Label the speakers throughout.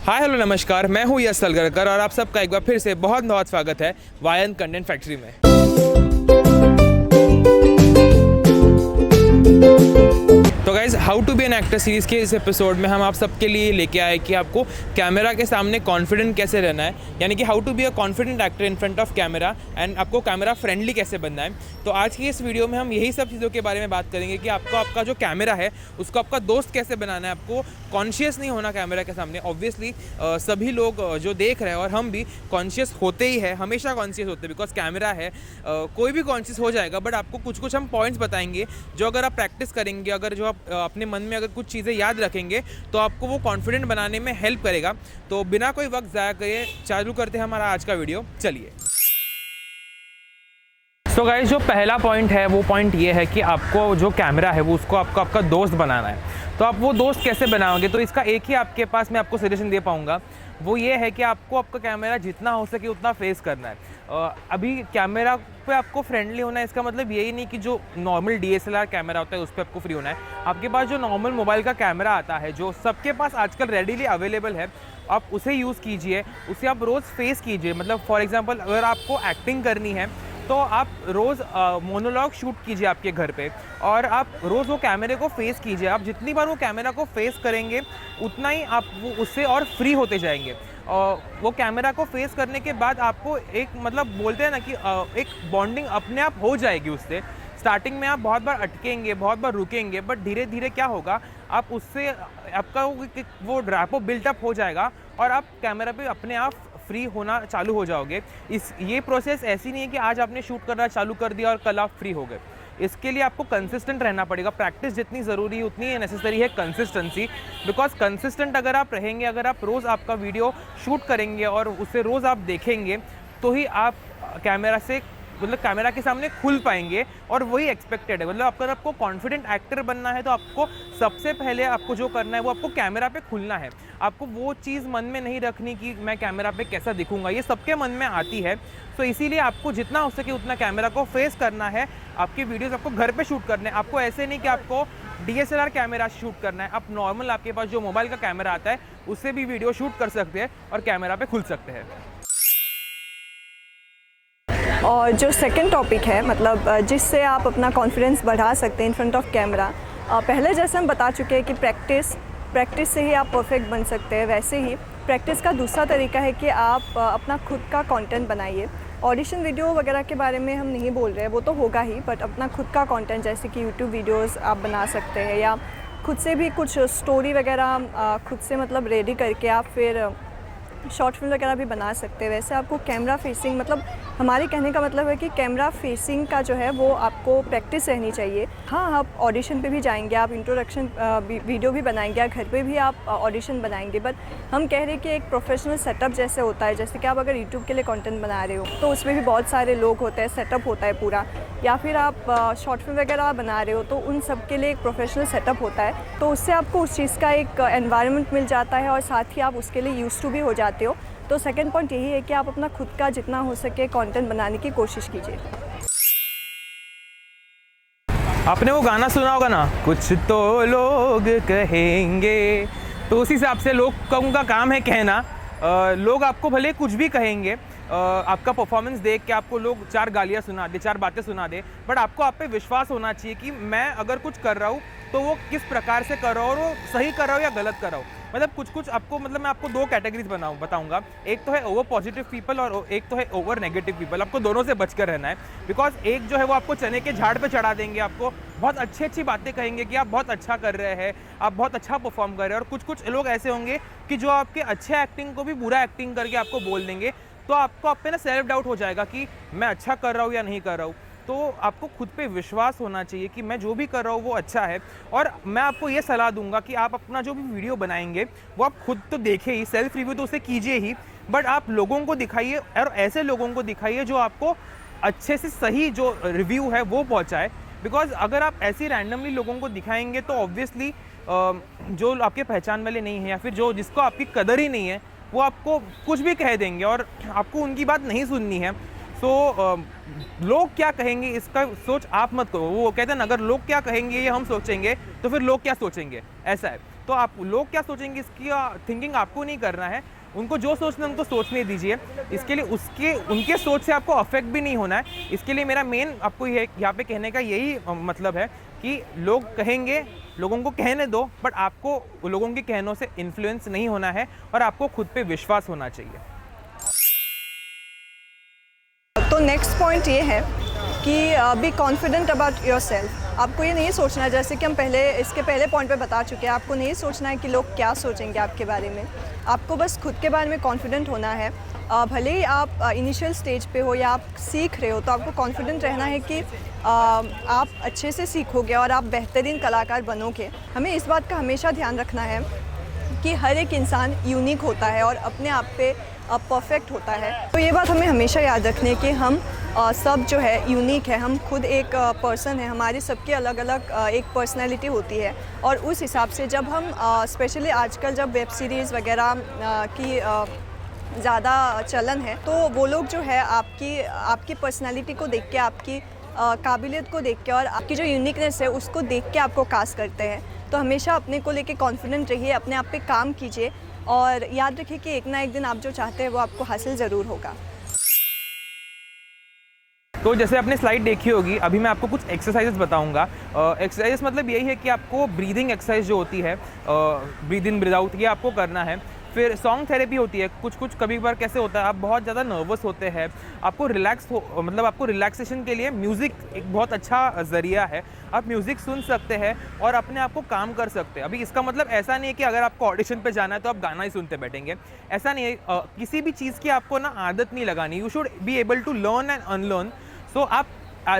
Speaker 1: Hi hello नमस्कार, मैं हूँ यश सलगरकर और आप सबका एक बार फिर से बहुत बहुत स्वागत है वायन कंटेंट फैक्ट्री में। तो guys, how to be an actor series के इस एपिसोड में हम आप सबके लिए लेके आए कि आपको कैमरा के सामने कॉन्फिडेंट कैसे रहना है, यानी कि how to be a confident actor in front of camera and आपको कैमरा फ्रेंडली कैसे बनना है। तो आज की इस वीडियो में हम यही सब चीज़ों के बारे में बात करेंगे कि आपको आपका जो कैमरा है उसको आपका दोस्त कैसे बनाना है। आपको कॉन्शियस नहीं होना कैमरा के सामने। ऑब्वियसली सभी लोग जो देख रहे हैं और हम भी कॉन्शियस होते ही है, हमेशा कॉन्शियस होते हैं, बिकॉज कैमरा है। कोई भी कॉन्शियस हो जाएगा, बट आपको कुछ कुछ हम पॉइंट्स बताएंगे जो अगर आप प्रैक्टिस करेंगे, अगर जो आप अपने मन में अगर कुछ चीज़ें याद रखेंगे तो आपको वो कॉन्फिडेंट बनाने में हेल्प करेगा। तो बिना कोई वक्त ज़ाया करे चालू करते हैं हमारा आज का वीडियो। चलिए। तो गाइस, जो पहला पॉइंट है वो पॉइंट ये है कि आपको जो कैमरा है वो उसको आपको आपका दोस्त बनाना है। तो आप वो दोस्त कैसे बनाओगे? तो इसका एक ही आपके पास मैं आपको सजेशन दे पाऊँगा, वो ये है कि आपको आपका कैमरा जितना हो सके उतना फेस करना है। अभी कैमरा पे आपको फ्रेंडली होना है, इसका मतलब यही नहीं कि जो नॉर्मल DSLR कैमरा होता है उस पर आपको फ्री होना है। आपके पास जो नॉर्मल मोबाइल का कैमरा आता है, जो सबके पास आजकल रेडीली अवेलेबल है, आप उसे यूज़ कीजिए, उसे आप रोज़ फेस कीजिए। मतलब फॉर एग्जांपल अगर आपको एक्टिंग करनी है तो आप रोज़ मोनोलॉग शूट कीजिए आपके घर पे और आप रोज़ वो कैमरे को फेस कीजिए। आप जितनी बार वो कैमरा को फेस करेंगे उतना ही आप वो उससे और फ्री होते जाएंगे। वो कैमरा को फेस करने के बाद आपको एक मतलब बोलते हैं ना कि एक बॉन्डिंग अपने आप हो जाएगी उससे। स्टार्टिंग में आप बहुत बार अटकेंगे, बहुत बार रुकेंगे, बट धीरे धीरे क्या होगा, आप उससे आपका वो रैपो बिल्टअप हो जाएगा और आप कैमरा पे अपने आप फ्री होना चालू हो जाओगे। ये प्रोसेस ऐसी नहीं है कि आज आपने शूट करना चालू कर दिया और कल आप फ्री हो गए। इसके लिए आपको कंसिस्टेंट रहना पड़ेगा। प्रैक्टिस जितनी ज़रूरी है उतनी नेसेसरी है कंसिस्टेंसी। बिकॉज कंसिस्टेंट अगर आप रहेंगे, अगर आप रोज़ आपका वीडियो शूट करेंगे और उसे रोज़ आप देखेंगे तो ही आप कैमरा से मतलब कैमरा के सामने खुल पाएंगे। और वही एक्सपेक्टेड है। मतलब अगर आपको कॉन्फिडेंट एक्टर बनना है तो आपको सबसे पहले आपको जो करना है वो आपको कैमरा पे खुलना है। आपको वो चीज़ मन में नहीं रखनी कि मैं कैमरा पे कैसा दिखूंगा, ये सबके मन में आती है। तो इसीलिए आपको जितना हो सके उतना कैमरा को फेस करना है। आपकी वीडियोज़ आपको घर पर शूट करने हैं। आपको ऐसे नहीं कि आपको DSLR कैमरा शूट करना है। आप नॉर्मल आपके पास जो मोबाइल का कैमरा आता है उससे भी वीडियो शूट कर सकते हैं और कैमरा पे खुल सकते हैं।
Speaker 2: और जो सेकंड टॉपिक है, मतलब जिससे आप अपना कॉन्फिडेंस बढ़ा सकते हैं इन फ्रंट ऑफ कैमरा, पहले जैसे हम बता चुके हैं कि प्रैक्टिस से ही आप परफेक्ट बन सकते हैं। वैसे ही प्रैक्टिस का दूसरा तरीका है कि आप अपना खुद का कंटेंट बनाइए। ऑडिशन वीडियो वगैरह के बारे में हम नहीं बोल रहे हैं, वो तो होगा ही, बट अपना खुद का कंटेंट जैसे कि यूट्यूब वीडियोस आप बना सकते हैं या खुद से भी कुछ स्टोरी वगैरह खुद से मतलब रेडी करके आप फिर शॉर्ट फिल्म वगैरह भी बना सकते हैं। वैसे आपको कैमरा फेसिंग, मतलब हमारे कहने का मतलब है कि कैमरा फेसिंग का जो है वो आपको प्रैक्टिस रहनी चाहिए। हाँ, आप ऑडिशन पे भी जाएंगे, आप इंट्रोडक्शन वीडियो भी बनाएंगे या घर पे भी आप ऑडिशन बनाएंगे, बट हम कह रहे हैं कि एक प्रोफेशनल सेटअप जैसे होता है। जैसे कि आप अगर यूट्यूब के लिए कंटेंट बना रहे हो तो उसमें भी बहुत सारे लोग होते हैं, सेटअप होता है पूरा, या फिर आप शॉर्ट फिल्म वगैरह बना रहे हो तो उन सब के लिए एक प्रोफेशनल सेटअप होता है। तो उससे आपको उस चीज़ का एक एनवायरनमेंट मिल जाता है और साथ ही आप उसके लिए यूज्ड टू भी हो जाते हो। तो सेकंड पॉइंट यही है कि आप अपना खुद का जितना हो सके कंटेंट बनाने की कोशिश कीजिए।
Speaker 1: आपने वो गाना सुना होगा ना, कुछ तो लोग कहेंगे, तो उसी हिसाब से लोगों का काम है कहना। लोग आपको भले कुछ भी कहेंगे, आपका परफॉर्मेंस देख के आपको लोग 4 गालियाँ सुना दे, 4 बातें सुना दे, बट आपको आप पे विश्वास होना चाहिए कि मैं अगर कुछ कर रहा हूँ तो वो किस प्रकार से कर रहा हूँ और वो सही कर रहा हूँ या गलत कर रहा हूँ। मतलब कुछ आपको, मतलब मैं आपको 2 कैटेगरीज बताऊंगा। एक तो है ओवर पॉजिटिव पीपल और एक तो है ओवर नेगेटिव पीपल। आपको दोनों से बचकर रहना है। बिकॉज एक जो है वो आपको चने के झाड़ पे चढ़ा देंगे, आपको बहुत अच्छी बातें कहेंगे कि आप बहुत अच्छा कर रहे हैं, आप बहुत अच्छा परफॉर्म कर रहे हैं। और कुछ लोग ऐसे होंगे कि जो आपके अच्छे एक्टिंग को भी बुरा एक्टिंग करके आपको बोल देंगे। तो आपको आप पे ना सेल्फ डाउट हो जाएगा कि मैं अच्छा कर रहा हूँ या नहीं कर रहा हूँ। तो आपको खुद पे विश्वास होना चाहिए कि मैं जो भी कर रहा हूँ वो अच्छा है। और मैं आपको ये सलाह दूंगा कि आप अपना जो भी वीडियो बनाएंगे वो आप खुद तो देखें ही, सेल्फ रिव्यू तो उसे कीजिए ही, बट आप लोगों को दिखाइए और ऐसे लोगों को दिखाइए जो आपको अच्छे से सही जो रिव्यू है वो पहुँचाए। बिकॉज अगर आप ऐसे रैंडमली लोगों को दिखाएंगे तो ऑब्वियसली जो आपके पहचान वाले नहीं हैं या फिर जो जिसको आपकी कदर ही नहीं है वो आपको कुछ भी कह देंगे और आपको उनकी बात नहीं सुननी है। लोग क्या कहेंगे इसका सोच आप मत करो। वो कहते हैं ना, अगर लोग क्या कहेंगे ये हम सोचेंगे तो फिर लोग क्या सोचेंगे, ऐसा है। तो आप लोग क्या सोचेंगे इसकी थिंकिंग आपको नहीं करना है। उनको जो सोचना है उनको सोचने दीजिए। इसके लिए उनके सोच से आपको अफेक्ट भी नहीं होना है। इसके लिए मेरा मेन आपको ये यहाँ पे कहने का यही मतलब है कि लोग कहेंगे, लोगों को कहने दो, बट आपको लोगों के कहनों से इन्फ्लुएंस नहीं होना है और आपको खुद पे विश्वास होना चाहिए।
Speaker 2: तो नेक्स्ट पॉइंट ये है कि be confident about your self. आपको ये नहीं सोचना है, जैसे कि हम इसके पहले पॉइंट पे बता चुके हैं, आपको नहीं सोचना है कि लोग क्या सोचेंगे आपके बारे में। आपको बस खुद के बारे में कॉन्फिडेंट होना है। भले ही आप इनिशियल स्टेज पे हो या आप सीख रहे हो, तो आपको कॉन्फिडेंट रहना है कि आप अच्छे से सीखोगे और आप बेहतरीन कलाकार बनोगे। हमें इस बात का हमेशा ध्यान रखना है कि हर एक इंसान यूनिक होता है और अपने आप पे परफेक्ट होता है। तो ये बात हमें हमेशा याद रखनी है कि हम सब जो है यूनिक है, हम खुद एक पर्सन है, हमारी सबकी अलग अलग एक पर्सनैलिटी होती है। और उस हिसाब से जब हम स्पेशली आजकल जब वेब सीरीज़ वगैरह की ज़्यादा चलन है, तो वो लोग जो है आपकी पर्सनैलिटी को देख के, आपकी काबिलियत को देख के और आपकी जो यूनिकनेस है उसको देख के आपको कास्ट करते हैं। तो हमेशा अपने को लेके कॉन्फिडेंट रहिए, अपने आप पे काम कीजिए और याद रखिए कि एक ना एक दिन आप जो चाहते हैं वो आपको हासिल ज़रूर होगा।
Speaker 1: तो जैसे आपने स्लाइड देखी होगी, अभी मैं आपको कुछ एक्सरसाइजेस बताऊंगा। एक्सरसाइजेस मतलब यही है कि आपको ब्रीदिंग एक्सरसाइज जो होती है, ब्रीद इन ब्रीद आउट, ये आपको करना है। फिर सॉन्ग थेरेपी होती है। कुछ कभी बार कैसे होता है, आप बहुत ज़्यादा नर्वस होते हैं, आपको मतलब आपको रिलैक्सेशन के लिए म्यूज़िक एक बहुत अच्छा ज़रिया है। आप म्यूज़िक सुन सकते हैं और अपने आप को काम कर सकते हैं। अभी इसका मतलब ऐसा नहीं है कि अगर आपको ऑडिशन पे जाना है तो आप गाना ही सुनते बैठेंगे, ऐसा नहीं है। किसी भी चीज़ की आपको ना आदत नहीं लगानी। You should be able to learn and unlearn. So आप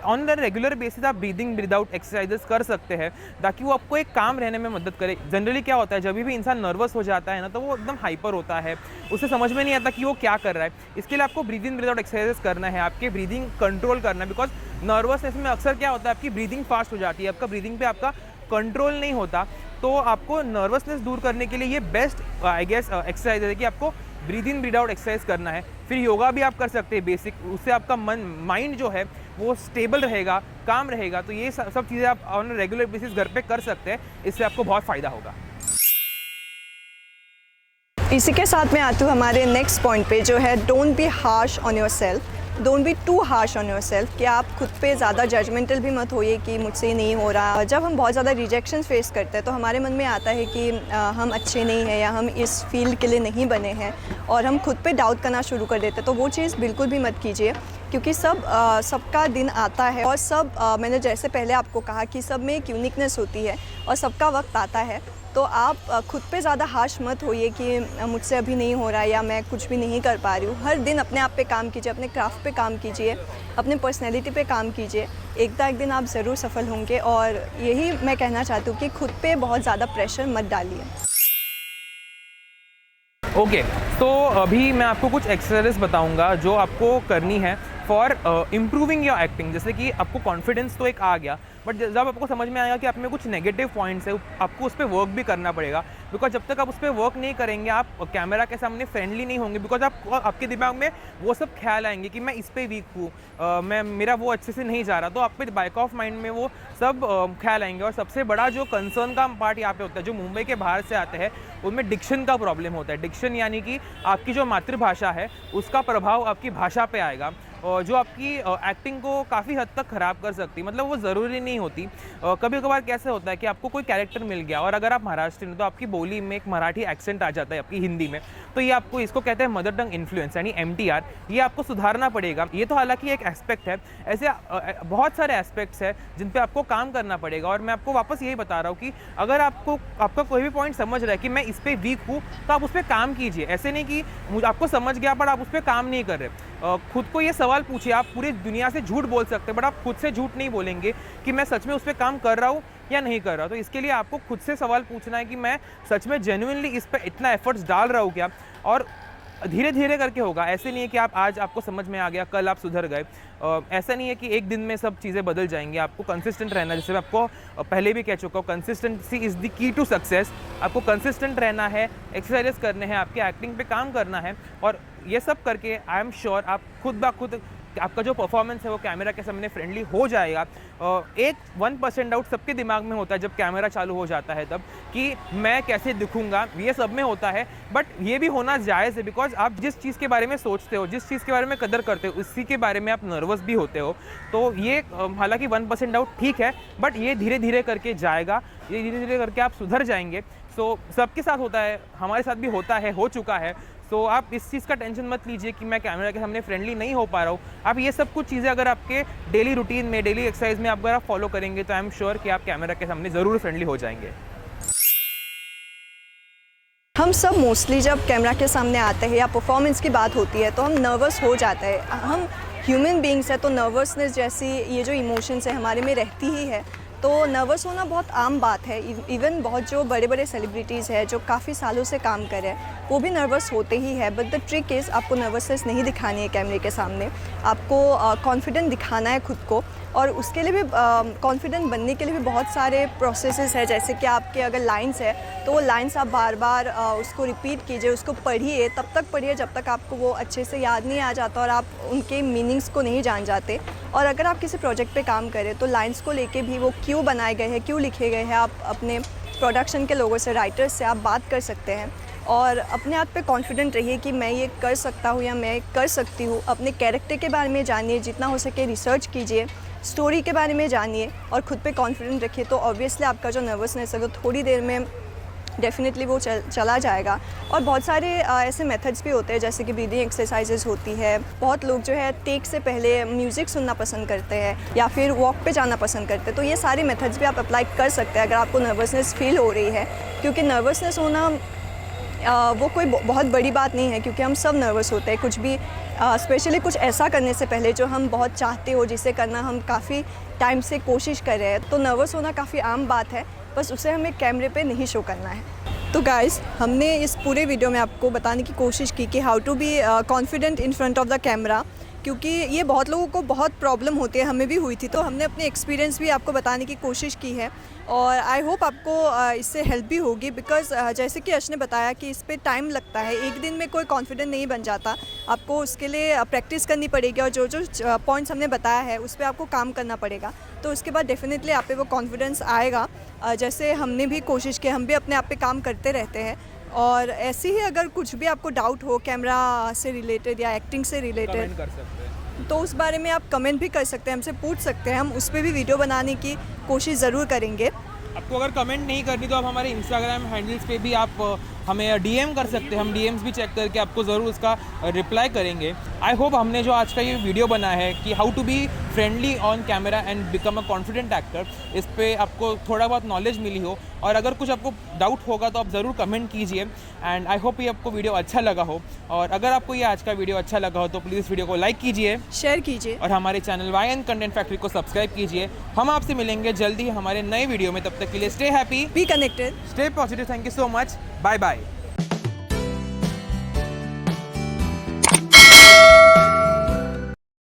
Speaker 1: ऑन द रेगुलर बेसिस आप ब्रीदिंग ब्रीद आउट एक्सरसाइजेस कर सकते हैं ताकि वो आपको एक काम रहने में मदद करे। जनरली क्या होता है, जब भी इंसान नर्वस हो जाता है ना, तो वो एकदम हाइपर होता है, उसे समझ में नहीं आता कि वो क्या कर रहा है। इसके लिए आपको ब्रीदिंग ब्रीद आउट एक्सरसाइजेस करना है, आपके ब्रीदिंग कंट्रोल करना है। बिकॉज नर्वसनेस में अक्सर क्या होता है, आपकी ब्रीदिंग फास्ट हो जाती है, आपका ब्रीदिंग पे आपका कंट्रोल नहीं होता। तो आपको नर्वसनेस दूर करने के लिए ये बेस्ट आई गेस एक्सरसाइज है कि आपको breathe in breathe out exercise करना है। फिर योगा भी आप कर सकते हैं बेसिक, उससे आपका माइंड जो है वो स्टेबल रहेगा, काम रहेगा। तो ये सब चीज़ें आप ऑन रेगुलर बेसिस घर पे कर सकते हैं, इससे आपको बहुत फ़ायदा होगा।
Speaker 2: इसी के साथ में आती हूँ हमारे नेक्स्ट पॉइंट पे, जो है don't be harsh on your self. Don't be too harsh on your self, कि आप खुद पे ज़्यादा जजमेंटल भी मत होइए कि मुझसे नहीं हो रहा। जब हम बहुत ज़्यादा रिजेक्शन फेस करते हैं तो हमारे मन में आता है कि हम अच्छे नहीं हैं या हम इस फील्ड के लिए नहीं बने हैं, और हम खुद पे डाउट करना शुरू कर देते हैं। तो वो चीज़ बिल्कुल भी मत कीजिए, क्योंकि सबका दिन आता है और मैंने जैसे पहले आपको कहा कि सब में एक यूनिकनेस होती है और सबका वक्त आता है। तो आप खुद पे ज़्यादा हार्श मत होइए कि मुझसे अभी नहीं हो रहा है या मैं कुछ भी नहीं कर पा रही हूँ। हर दिन अपने आप पे काम कीजिए, अपने क्राफ्ट पे काम कीजिए, अपने पर्सनैलिटी पे काम कीजिए। एक दिन आप ज़रूर सफल होंगे। और यही मैं कहना चाहती हूँ कि खुद पे बहुत ज़्यादा प्रेशर मत डालिए।
Speaker 1: ओके, तो अभी मैं आपको कुछ एक्सरसाइज बताऊंगा जो आपको करनी है फॉर इम्प्रूविंग योर एक्टिंग। जैसे कि आपको कॉन्फिडेंस तो एक आ गया, बट जब आपको समझ में आएगा कि आप में कुछ नेगेटिव पॉइंट्स है, आपको उस पर वर्क भी करना पड़ेगा। बिकॉज जब तक आप उस पर वर्क नहीं करेंगे, आप कैमरा के सामने फ्रेंडली नहीं होंगे। बिकॉज आपके दिमाग में वो सब ख्याल आएंगे कि मैं इस पर वीक हूँ, मेरा वो अच्छे से नहीं जा रहा। तो आप पे बैक ऑफ माइंड में वो सब ख्याल आएंगे। और सबसे बड़ा जो कंसर्न का पार्ट यहाँ पे होता है, जो मुंबई के बाहर से आते हैं, उनमें डिक्शन का प्रॉब्लम होता है। डिक्शन यानी कि आपकी जो मातृभाषा है उसका प्रभाव आपकी भाषा पे आएगा, और जो आपकी एक्टिंग को काफ़ी हद तक ख़राब कर सकती है। मतलब वो ज़रूरी नहीं होती। कभी कभार कैसे होता है कि आपको कोई कैरेक्टर मिल गया और अगर आप महाराष्ट्रीयन हैं तो आपकी बोली में एक मराठी एक्सेंट आ जाता है आपकी हिंदी में, तो ये आपको, इसको कहते हैं मदर टंग इन्फ्लुएंस यानी MTR। ये आपको सुधारना पड़ेगा। ये तो हालांकि एक एस्पेक्ट है, ऐसे बहुत सारे एस्पेक्ट्स हैं जिन पे आपको काम करना पड़ेगा। और मैं आपको वापस यही बता रहा हूँ कि अगर आपका कोई भी पॉइंट समझ रहा है कि मैं इस पर वीक हूँ, तो आप उस पर काम कीजिए। ऐसे नहीं कि आपको समझ गया पर आप उस पर काम नहीं कर रहे। खुद को ये सवाल पूछिए। आप पूरी दुनिया से झूठ बोल सकते हैं, बट आप खुद से झूठ नहीं बोलेंगे कि मैं सच में उस पर काम कर रहा हूँ या नहीं कर रहा। तो इसके लिए आपको खुद से सवाल पूछना है कि मैं सच में जेन्युइनली इस पर इतना एफर्ट्स डाल रहा हूँ क्या। और धीरे धीरे करके होगा। ऐसे नहीं है कि आज आपको समझ में आ गया, कल आप सुधर गए। ऐसा नहीं है कि एक दिन में सब चीज़ें बदल जाएंगी। आपको कंसिस्टेंट रहना, जैसे मैं आपको पहले भी कह चुका हूँ, consistency is the key to success. आपको कंसिस्टेंट रहना है, एक्सरसाइजेस करने हैं, आपके एक्टिंग पे काम करना है, और ये सब करके आई एम श्योर आप खुद ब खुद आपका जो परफॉर्मेंस है वो कैमरा के सामने फ्रेंडली हो जाएगा। एक 1% डाउट सबके दिमाग में होता है जब कैमरा चालू हो जाता है तब, कि मैं कैसे दिखूंगा, ये सब में होता है। बट ये भी होना जायज़ है, बिकॉज आप जिस चीज़ के बारे में सोचते हो, जिस चीज़ के बारे में कदर करते हो, उसी के बारे में आप नर्वस भी होते हो। तो ये हालांकि 1% डाउट ठीक है, बट ये धीरे धीरे करके जाएगा, ये धीरे धीरे करके आप सुधर जाएंगे। सो सबके साथ होता है, हमारे साथ भी होता है, हो चुका है। सो आप इस चीज़ का टेंशन मत लीजिए कि मैं कैमरा के सामने फ्रेंडली नहीं हो पा रहा हूँ। आप ये सब कुछ चीज़ें अगर आपके डेली रूटीन में, डेली एक्सरसाइज में अगर आप फॉलो करेंगे तो आई एम श्योर कि आप कैमरा के सामने ज़रूर फ्रेंडली हो जाएंगे।
Speaker 2: हम सब मोस्टली जब कैमरा के सामने आते हैं या परफॉर्मेंस की बात होती है तो हम नर्वस हो जाते हैं। हम ह्यूमन बीइंग्स है, तो नर्वसनेस जैसी ये जो इमोशंस है हमारे में रहती ही है। तो नर्वस होना बहुत आम बात है। इवन बहुत जो बड़े बड़े सेलिब्रिटीज़ हैं जो काफ़ी सालों से काम कर रहे हैं वो भी नर्वस होते ही है। बट द ट्रिक इज़ आपको नर्वसनेस नहीं दिखानी है कैमरे के सामने, आपको कॉन्फिडेंट दिखाना है खुद को। और उसके लिए भी कॉन्फिडेंट बनने के लिए भी बहुत सारे प्रोसेसेस है, जैसे कि आपके अगर लाइंस है तो वो लाइंस आप बार बार उसको रिपीट कीजिए, उसको पढ़िए, तब तक पढ़िए जब तक आपको वो अच्छे से याद नहीं आ जाता और आप उनके मीनिंग्स को नहीं जान जाते। और अगर आप किसी प्रोजेक्ट पे काम करें तो लाइंस को लेके भी वो क्यों बनाए गए हैं, क्यों लिखे गए हैं, आप अपने प्रोडक्शन के लोगों से, राइटर्स से आप बात कर सकते हैं। और अपने आप पे कॉन्फिडेंट रहिए कि मैं ये कर सकता हूँ या मैं कर सकती हूँ। अपने कैरेक्टर के बारे में जानिए, जितना हो सके रिसर्च कीजिए, स्टोरी के बारे में जानिए और ख़ुद पे कॉन्फिडेंट रखिए। तो ऑब्वियसली आपका जो नर्वसनेस है वो थोड़ी देर में डेफिनेटली वो चला जाएगा। और बहुत सारे ऐसे मेथड्स भी होते हैं, जैसे कि ब्रीदिंग एक्सरसाइजेज होती है। बहुत लोग जो है टेक से पहले म्यूज़िक सुनना पसंद करते हैं या फिर वॉक पे जाना पसंद करते हैं। तो ये सारे मेथड्स भी आप अप्लाई कर सकते हैं अगर आपको नर्वसनेस फील हो रही है, क्योंकि नर्वसनेस होना वो कोई बहुत बड़ी बात नहीं है, क्योंकि हम सब नर्वस होते हैं कुछ भी, स्पेशली कुछ ऐसा करने से पहले जो हम बहुत चाहते हो, जिसे करना हम काफ़ी टाइम से कोशिश कर रहे हैं। तो नर्वस होना काफ़ी आम बात है, बस उसे हमें कैमरे पे नहीं शो करना है। तो गाइस, हमने इस पूरे वीडियो में आपको बताने की कोशिश की कि how to be confident in front of the camera, क्योंकि ये बहुत लोगों को बहुत प्रॉब्लम होती है, हमें भी हुई थी। तो हमने अपने एक्सपीरियंस भी आपको बताने की कोशिश की है और आई होप आपको इससे हेल्प भी होगी। बिकॉज़ जैसे कि यश ने बताया कि इस पे टाइम लगता है, एक दिन में कोई कॉन्फिडेंट नहीं बन जाता, आपको उसके लिए प्रैक्टिस करनी पड़ेगी और जो जो पॉइंट्स हमने बताया है उस पर आपको काम करना पड़ेगा। तो उसके बाद डेफिनेटली आप पे वो कॉन्फिडेंस आएगा। जैसे हमने भी कोशिश की, हम भी अपने आप पे काम करते रहते हैं। और ऐसे ही अगर कुछ भी आपको डाउट हो कैमरा से रिलेटेड या एक्टिंग से रिलेटेड,
Speaker 1: कर सकते हैं
Speaker 2: तो उस बारे में आप कमेंट भी कर सकते हैं, हमसे पूछ सकते हैं, हम उस पर भी वीडियो बनाने की कोशिश ज़रूर करेंगे।
Speaker 1: आपको अगर कमेंट नहीं करनी तो आप हमारे इंस्टाग्राम हैंडल्स पे भी आप हमें डीएम कर सकते हैं, हम डीएम्स भी चेक करके आपको ज़रूर उसका रिप्लाई करेंगे। आई होप हमने जो आज का ये वीडियो बनाया है कि how to be friendly on camera and become a confident actor, इस पे आपको थोड़ा बहुत नॉलेज मिली हो। और अगर कुछ आपको डाउट होगा तो आप ज़रूर कमेंट कीजिए। एंड आई होप ये आपको वीडियो अच्छा लगा हो, और अगर आपको ये आज का वीडियो अच्छा लगा हो तो प्लीज़ इस वीडियो को लाइक कीजिए,
Speaker 2: शेयर कीजिए
Speaker 1: और हमारे चैनल YN कंटेंट फैक्ट्री को सब्सक्राइब कीजिए। हम आपसे मिलेंगे जल्दी हमारे नए वीडियो में, तब तक के लिए stay happy,
Speaker 2: be connected,
Speaker 1: stay positive. Thank you so much, bye bye.